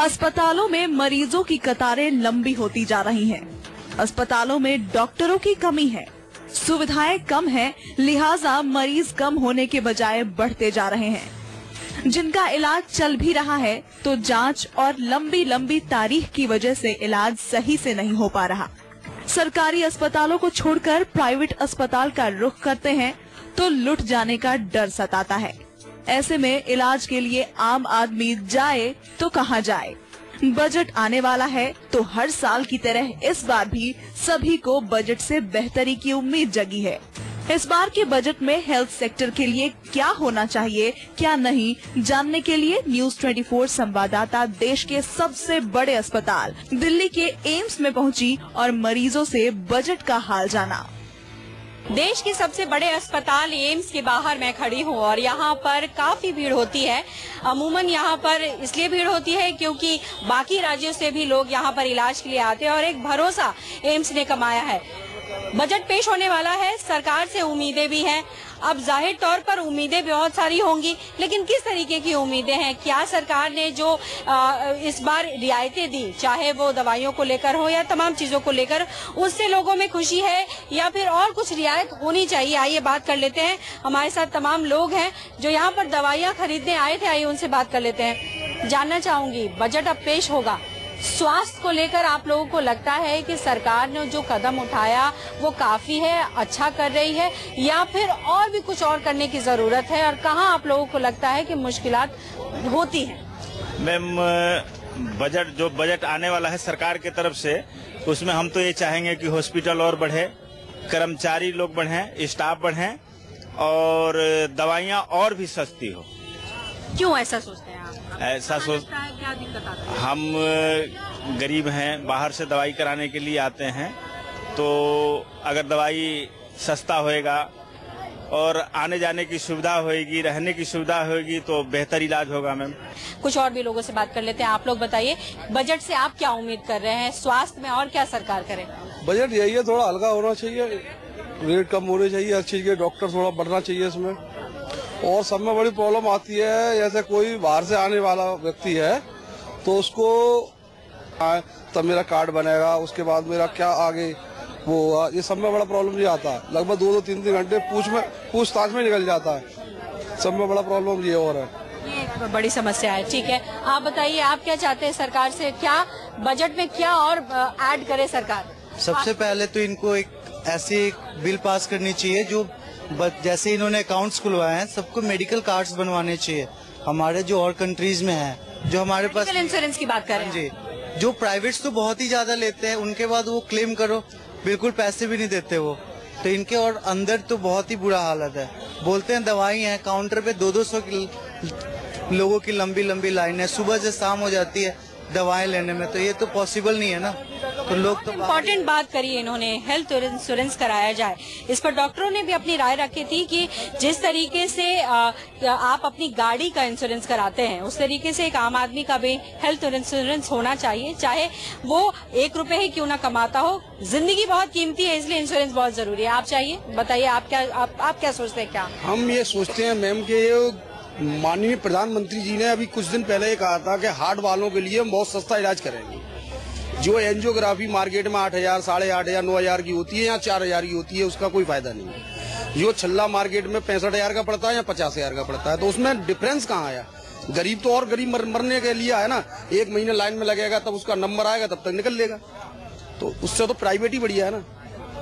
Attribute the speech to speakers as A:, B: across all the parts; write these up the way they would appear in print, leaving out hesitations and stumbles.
A: अस्पतालों में मरीजों की कतारें लंबी होती जा रही हैं। अस्पतालों में डॉक्टरों की कमी है, सुविधाएं कम है, लिहाजा मरीज कम होने के बजाय बढ़ते जा रहे हैं। जिनका इलाज चल भी रहा है तो जांच और लंबी लंबी तारीख की वजह से इलाज सही से नहीं हो पा रहा। सरकारी अस्पतालों को छोड़कर प्राइवेट अस्पताल का रुख करते हैं तो लुट जाने का डर सताता है। ऐसे में इलाज के लिए आम आदमी जाए तो कहां जाए। बजट आने वाला है तो हर साल की तरह इस बार भी सभी को बजट से बेहतरी की उम्मीद जगी है। इस बार के बजट में हेल्थ सेक्टर के लिए क्या होना चाहिए, क्या नहीं, जानने के लिए न्यूज 24 संवाददाता देश के सबसे बड़े अस्पताल दिल्ली के एम्स में पहुंची और मरीजों से बजट का हाल जाना।
B: देश के सबसे बड़े अस्पताल एम्स के बाहर मैं खड़ी हूँ और यहाँ पर काफी भीड़ होती है। अमूमन यहाँ पर इसलिए भीड़ होती है क्योंकि बाकी राज्यों से भी लोग यहाँ पर इलाज के लिए आते हैं और एक भरोसा एम्स ने कमाया है। बजट पेश होने वाला है, सरकार से उम्मीदें भी हैं। अब जाहिर तौर पर उम्मीदें बहुत सारी होंगी, लेकिन किस तरीके की उम्मीदें हैं? क्या सरकार ने जो इस बार रियायतें दी, चाहे वो दवाइयों को लेकर हो या तमाम चीजों को लेकर, उससे लोगों में खुशी है या फिर और कुछ रियायत होनी चाहिए? आइए बात कर लेते हैं। हमारे साथ तमाम लोग हैं जो यहाँ पर दवाइयाँ खरीदने आए थे, आइए उनसे बात कर लेते हैं। जानना चाहूंगी, बजट अब पेश होगा, स्वास्थ्य को लेकर आप लोगों को लगता है कि सरकार ने जो कदम उठाया वो काफी है, अच्छा कर रही है, या फिर और भी कुछ और करने की जरूरत है? और कहाँ आप लोगों को लगता है कि मुश्किलात होती हैं?
C: मैम, बजट आने वाला है सरकार की तरफ से, उसमें हम तो ये चाहेंगे कि हॉस्पिटल और बढ़े, कर्मचारी लोग बढ़े, स्टाफ बढ़े और दवाइयाँ और भी सस्ती हो।
B: क्यों ऐसा सोचते हैं आप?
C: ऐसा सोचता है, क्या दिक्कत आता है? हम गरीब हैं, बाहर से दवाई कराने के लिए आते हैं, तो अगर दवाई सस्ता होएगा और आने जाने की सुविधा होएगी, रहने की सुविधा होएगी तो बेहतर इलाज होगा। मैम,
B: कुछ और भी लोगों से बात कर लेते हैं। आप लोग बताइए, बजट से आप क्या उम्मीद कर रहे हैं? स्वास्थ्य में और क्या सरकार करे?
D: बजट यही है, थोड़ा हल्का होना चाहिए, रेट कम होने चाहिए, हर चीज के डॉक्टर थोड़ा बढ़ना चाहिए इसमें। और सब में बड़ी प्रॉब्लम आती है, जैसे कोई बाहर से आने वाला व्यक्ति है तो उसको तब मेरा कार्ड बनेगा, उसके बाद मेरा क्या आगे वो होगा, ये सब में बड़ा प्रॉब्लम ये आता है। लगभग 2-2, 3-3 घंटे पूछताछ में निकल जाता है। सब में बड़ा प्रॉब्लम ये और है,
B: ये बड़ी समस्या है। ठीक है, आप बताइए, आप क्या चाहते हैं सरकार से? क्या बजट में क्या और ऐड करे सरकार?
E: सबसे पहले तो इनको एक ऐसी बिल पास करनी चाहिए जो जैसे इन्होंने अकाउंट्स खुलवाए हैं, सबको मेडिकल कार्ड्स बनवाने चाहिए। हमारे जो और कंट्रीज में है, जो हमारे पास
B: इंश्योरेंस की बात कर रहे हैं
E: जी, जो प्राइवेट्स तो बहुत ही ज्यादा लेते हैं, उनके बाद वो क्लेम करो, बिल्कुल पैसे भी नहीं देते वो। तो इनके और अंदर तो बहुत ही बुरा हालत है। बोलते हैं दवाई है, काउंटर पे 200-200 लोगों की लंबी लंबी लाइन है, सुबह से शाम हो जाती है दवाएं लेने में, तो ये तो पॉसिबल नहीं है ना। तो लोग तो
B: इम्पोर्टेंट बात करिए इन्होंने, हेल्थ इंश्योरेंस कराया जाए। इस पर डॉक्टरों ने भी अपनी राय रखी थी कि जिस तरीके से आप अपनी गाड़ी का इंश्योरेंस कराते हैं, उस तरीके से एक आम आदमी का भी हेल्थ इंश्योरेंस होना चाहिए, चाहे वो 1 रुपए ही क्यों ना कमाता हो। जिंदगी बहुत कीमती है, इसलिए इंश्योरेंस बहुत जरूरी है। आप चाहिए, बताइए आप क्या सोचते हैं? क्या
D: हम ये सोचते हैं मैम कि माननीय प्रधानमंत्री जी ने अभी कुछ दिन पहले कहा था कि हार्ट वालों के लिए बहुत सस्ता इलाज करेंगे। जो एंजियोग्राफी मार्केट में 8,000, 8,500, 9,000 की होती है या 4,000 की होती है, उसका कोई फायदा नहीं है। जो छल्ला मार्केट में 65,000 का पड़ता है या 50,000 का पड़ता है, तो उसमें डिफरेंस कहाँ आया? गरीब तो और गरीब मरने के लिए है ना, 1 महीने लाइन में लगेगा, तब उसका नंबर आएगा, तब तक निकल लेगा। तो उससे तो प्राइवेट ही बढ़िया है ना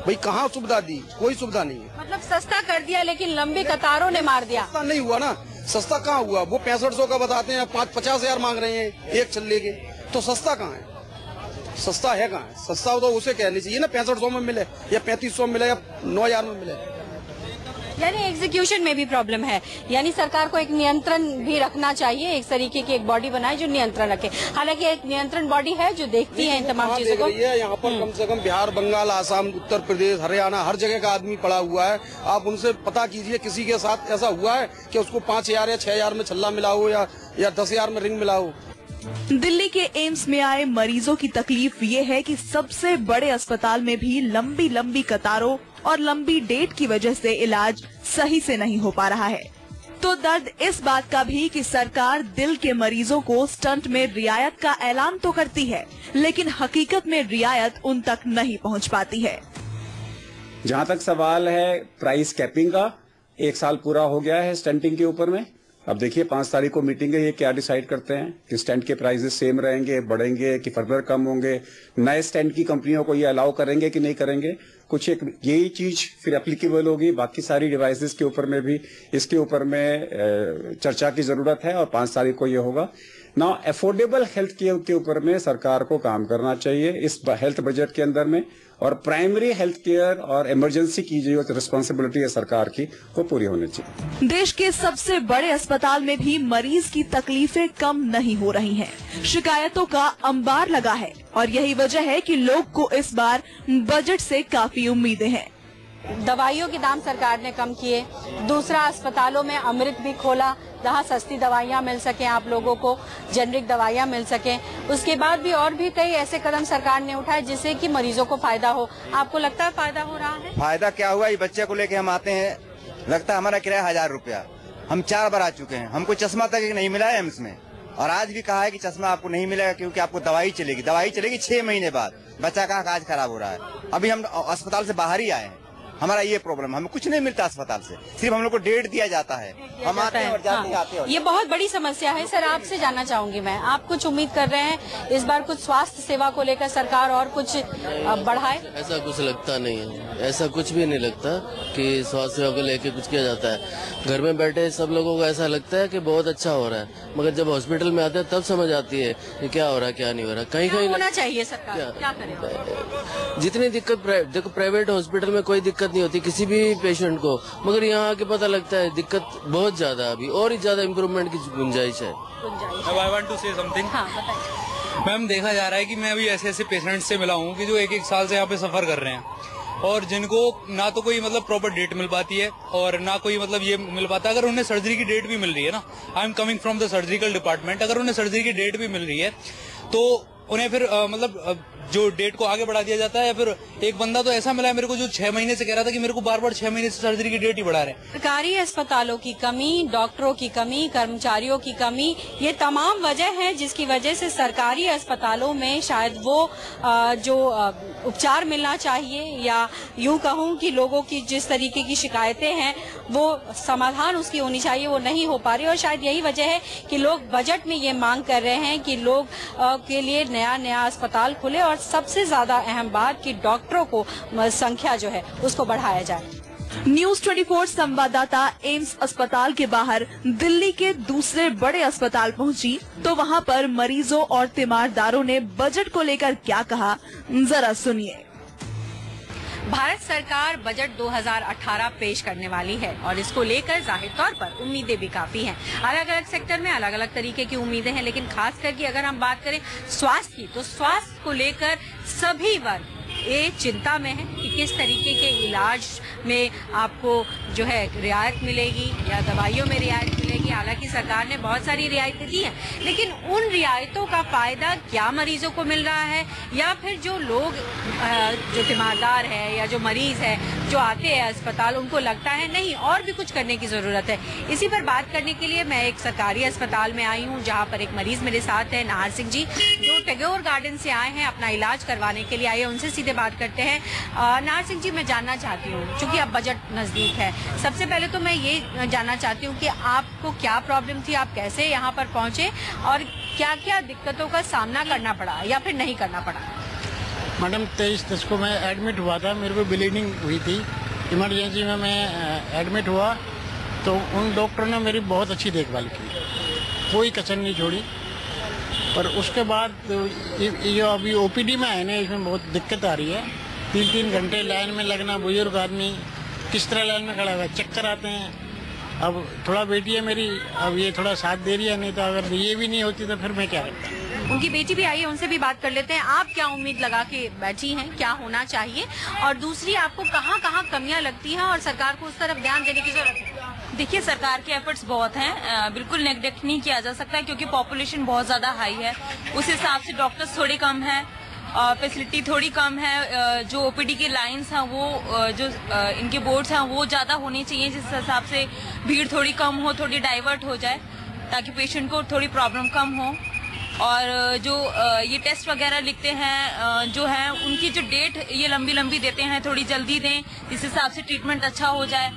D: भाई। कहाँ सुविधा दी? कोई सुविधा नहीं है।
B: मतलब सस्ता कर दिया लेकिन लंबी कतारों ने मार दिया।
D: सस्ता नहीं हुआ ना, सस्ता कहाँ हुआ? वो 6500 का बताते हैं, 50,000 मांग रहे हैं एक छल्ले के, तो सस्ता कहाँ है? सस्ता है कहाँ है? सस्ता हो तो उसे कहनी चाहिए ना 6500 में मिले या 3500 में मिले या 9,000 में मिले।
B: यानी एग्जीक्यूशन में भी प्रॉब्लम है, यानी सरकार को एक नियंत्रण भी रखना चाहिए, एक तरीके की एक बॉडी बनाए जो नियंत्रण रखे। हालांकि एक नियंत्रण बॉडी है जो देखती है इन तमाम चीजों को।
D: यहाँ पर कम से कम बिहार, बंगाल, आसाम, उत्तर प्रदेश, हरियाणा, हर जगह का आदमी पड़ा हुआ है। आप उनसे पता कीजिए किसी के साथ ऐसा हुआ है कि उसको 5,000 या 6,000 में छल्ला मिला हो या 10,000 में रिंग मिला हो।
A: दिल्ली के एम्स में आए मरीजों की तकलीफ ये है कि सबसे बड़े अस्पताल में भी लंबी लंबी कतारों और लंबी डेट की वजह से इलाज सही से नहीं हो पा रहा है। तो दर्द इस बात का भी कि सरकार दिल के मरीजों को स्टंट में रियायत का ऐलान तो करती है, लेकिन हकीकत में रियायत उन तक नहीं पहुंच पाती है।
F: जहां तक सवाल है प्राइस कैपिंग का, 1 साल पूरा हो गया है स्टंटिंग के ऊपर में। अब देखिए 5 तारीख को मीटिंग है, ये क्या डिसाइड करते हैं कि स्टंट के प्राइसेस सेम रहेंगे, बढ़ेंगे कि फर्दर कम होंगे, नए स्टंट की कंपनियों को ये अलाउ करेंगे कि नहीं करेंगे। कुछ एक यही चीज फिर एप्लीकेबल होगी, बाकी सारी डिवाइसेस के ऊपर में भी इसके ऊपर में चर्चा की जरूरत है और 5 तारीख को ये होगा। ना अफोर्डेबल हेल्थ केयर के ऊपर में सरकार को काम करना चाहिए इस हेल्थ बजट के अंदर में, और प्राइमरी हेल्थ केयर और इमरजेंसी की जो रिस्पॉन्सिबिलिटी है सरकार की वो पूरी होनी चाहिए।
A: देश के सबसे बड़े अस्पताल में भी मरीज की तकलीफें कम नहीं हो रही हैं। शिकायतों का अंबार लगा है और यही वजह है कि लोग को इस बार बजट से काफी उम्मीदें हैं।
B: दवाइयों के दाम सरकार ने कम किए, दूसरा अस्पतालों में अमृत भी खोला जहां सस्ती दवाइयां मिल सकें, आप लोगों को जेनरिक दवाइयां मिल सकें। उसके बाद भी और भी कई ऐसे कदम सरकार ने उठाए जिससे कि मरीजों को फायदा हो। आपको लगता है फायदा हो रहा है?
G: फायदा क्या हुआ, ये बच्चे को लेके हम आते हैं, लगता है हमारा किराया 1000 रुपया। हम 4 बार आ चुके हैं, हमको चश्मा तक नहीं मिला है एम्स में, और आज भी कहा है कि चश्मा आपको नहीं मिलेगा क्योंकि आपको दवाई चलेगी 6 महीने बाद। बच्चा का आज खराब हो रहा है। अभी हम अस्पताल से बाहर ही आए हैं, हमारा ये प्रॉब्लम, हमें कुछ नहीं मिलता अस्पताल से, सिर्फ हम लोग को डेट दिया जाता है, हम आते हैं और जाते हैं, आते हैं।
B: ये बहुत बड़ी समस्या है। सर आपसे जानना चाहूंगी मैं, आप कुछ उम्मीद कर रहे हैं इस बार कुछ स्वास्थ्य सेवा को लेकर सरकार और कुछ बढ़ाए?
H: ऐसा कुछ लगता नहीं है, ऐसा कुछ भी नहीं लगता कि स्वास्थ्य सेवा को लेकर कुछ किया जाता है। घर में बैठे सब लोगों को ऐसा लगता है कि बहुत अच्छा हो रहा है, मगर जब हॉस्पिटल में आते हैं तब समझ आती है कि क्या हो रहा है क्या नहीं हो रहा। कहीं कहीं
B: होना चाहिए सरकार क्या करे?
H: जितनी दिक्कत देखो प्राइवेट हॉस्पिटल में कोई दिक्कत नहीं होती किसी भी पेशेंट को, मगर यहाँ आके पता लगता है दिक्कत बहुत ज्यादा, अभी और ही ज्यादा इम्प्रूवमेंट की गुंजाइश है।
I: I want to say something. Ma'am देखा जा रहा है कि मैं अभी ऐसे पेशेंट से मिला हूँ कि जो 1-1 साल से यहाँ पे सफर कर रहे हैं और जिनको ना तो कोई मतलब प्रॉपर डेट मिल पाती है और ना कोई मतलब ये मिल पाता है। अगर उन्हें सर्जरी की डेट भी मिल रही है ना, I am coming from the surgical department, अगर उन्हें सर्जरी की डेट भी मिल रही है तो उन्हें फिर मतलब जो डेट को आगे बढ़ा दिया जाता है। या फिर एक बंदा तो ऐसा मिला है मेरे को जो 6 महीने से कह रहा था कि मेरे को बार बार 6 महीने से सर्जरी की डेट ही बढ़ा रहे हैं।
B: सरकारी अस्पतालों की कमी, डॉक्टरों की कमी, कर्मचारियों की कमी, ये तमाम वजह है जिसकी वजह से सरकारी अस्पतालों में शायद वो जो उपचार मिलना चाहिए या यूं कहूं कि लोगों की जिस तरीके की शिकायतें हैं वो समाधान उसकी होनी चाहिए, वो नहीं हो पा रही। और शायद यही वजह है कि लोग बजट में ये मांग कर रहे हैं कि लोग के लिए नया अस्पताल खुले और सबसे ज्यादा अहम बात कि डॉक्टरों को संख्या जो है उसको बढ़ाया जाए।
A: न्यूज़ 24 संवाददाता एम्स अस्पताल के बाहर दिल्ली के दूसरे बड़े अस्पताल पहुंची तो वहां पर मरीजों और तीमारदारों ने बजट को लेकर क्या कहा, जरा सुनिए।
B: भारत सरकार बजट 2018 पेश करने वाली है और इसको लेकर जाहिर तौर पर उम्मीदें भी काफी हैं। अलग अलग सेक्टर में अलग अलग तरीके की उम्मीदें हैं, लेकिन खास करके अगर हम बात करें स्वास्थ्य की तो स्वास्थ्य को लेकर सभी वर्ग ये चिंता में है कि किस तरीके के इलाज में आपको जो है रियायत मिलेगी या दवाइयों में रियायत मिलेगी। हालांकि सरकार ने बहुत सारी रियायतें दी हैं, लेकिन उन रियायतों का फायदा क्या मरीजों को मिल रहा है या फिर जो लोग जो तीमारदार है या जो मरीज है जो आते हैं अस्पताल उनको लगता है नहीं और भी कुछ करने की जरूरत है। इसी पर बात करने के लिए मैं एक सरकारी अस्पताल में आई हूँ जहाँ पर एक मरीज मेरे साथ है, नाहर सिंह जी, जो टैगोर गार्डन से आए हैं, अपना इलाज करवाने के लिए आए हैं। उनसे सीधे बात करते हैं। नाहर सिंह जी, मैं जानना चाहती हूँ चूंकि अब बजट नजदीक है, सबसे पहले तो मैं ये जानना चाहती हूँ कि आपको क्या प्रॉब्लम थी, आप कैसे यहाँ पर पहुँचे और क्या क्या दिक्कतों का सामना करना पड़ा या फिर नहीं करना पड़ा?
J: मैडम 23 को मैं एडमिट हुआ था, मेरे को ब्लीडिंग हुई थी, इमरजेंसी में मैं एडमिट हुआ तो उन डॉक्टर ने मेरी बहुत अच्छी देखभाल की, कोई कसर नहीं छोड़ी। पर उसके बाद ये अभी ओपीडी में है ना, इसमें बहुत दिक्कत आ रही है। 3-3 घंटे लाइन में लगना, बुजुर्ग आदमी किस तरह लाइन में खड़ा हुआ है, चक्कर आते हैं। अब थोड़ा बेटी है मेरी, अब ये थोड़ा साथ दे रही है, नहीं तो अगर ये भी नहीं होती तो फिर मैं क्या करता।
B: उनकी बेटी भी आई है, उनसे भी बात कर लेते हैं। आप क्या उम्मीद लगा के बैठी हैं, क्या होना चाहिए और दूसरी आपको कहाँ कहाँ कमियां लगती हैं और सरकार को उस तरफ ध्यान देने की जरूरत है?
K: देखिए, सरकार के एफर्ट्स बहुत हैं, बिल्कुल नेग्लेक्ट नहीं किया जा सकता है क्योंकि पॉपुलेशन बहुत ज्यादा हाई है, उस हिसाब से डॉक्टर्स थोड़े कम हैं फैसिलिटी थोड़ी कम है। जो ओपीडी की लाइंस हैं वो जो इनके बोर्ड्स हैं वो ज्यादा होनी चाहिए, जिस हिसाब से भीड़ थोड़ी कम हो, थोड़ी डाइवर्ट हो जाए, ताकि पेशेंट को थोड़ी प्रॉब्लम कम हो। और जो ये टेस्ट वगैरह लिखते हैं जो है उनकी जो डेट ये लंबी लंबी देते हैं, थोड़ी जल्दी दें, इस हिसाब से ट्रीटमेंट अच्छा हो जाए।